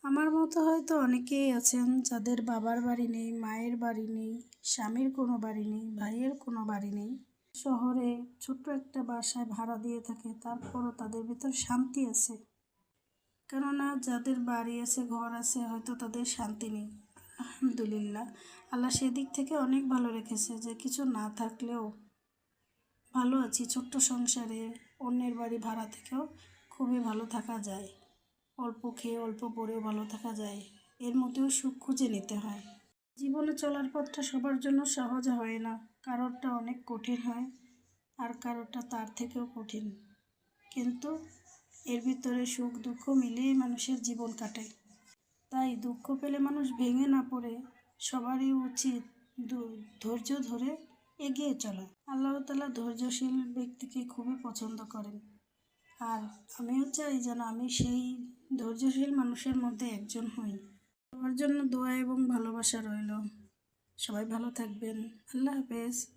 আমার মতো হয়তো অনেকেই আছেন যাদের বাবার বাড়ি নেই, মায়ের বাড়ি নেই, স্বামীর কোনো বাড়ি নেই, ভাইয়ের কোনো বাড়ি নেই। শহরে ছোট্ট একটা বাসায় ভাড়া দিয়ে থাকে, তারপরও তাদের ভিতর শান্তি আছে। কেননা যাদের বাড়ি আছে, ঘর আছে, হয়তো তাদের শান্তি নেই। আলহামদুলিল্লাহ, আল্লাহ সেদিক থেকে অনেক ভালো রেখেছে যে কিছু না থাকলেও ভালো আছি। ছোট্ট সংসারে অন্যের বাড়ি ভাড়া থেকেও খুবই ভালো থাকা যায়। অল্প খেয়ে অল্প পরেও ভালো থাকা যায়। এর মধ্যেও সুখ খুঁজে নিতে হয়। জীবনে চলার পথটা সবার জন্য সহজ হয় না, কারোরটা অনেক কঠিন হয় আর কারোরটা তার থেকেও কঠিন। কিন্তু এর ভিতরে সুখ দুঃখ মিলিয়ে মানুষের জীবন কাটে। তাই দুঃখ পেলে মানুষ ভেঙে না পড়ে সবারই উচিত ধৈর্য ধরে এগিয়ে চলা। আল্লাহ তাআলা ধৈর্যশীল ব্যক্তিকে খুবই পছন্দ করেন। আর আমিও চাই যেন আমি সেই ধৈর্যশীল মানুষের মধ্যে একজন হই। সবার জন্য দোয়া এবং ভালোবাসা রইল। সবাই ভালো থাকবেন। আল্লাহ হাফেজ।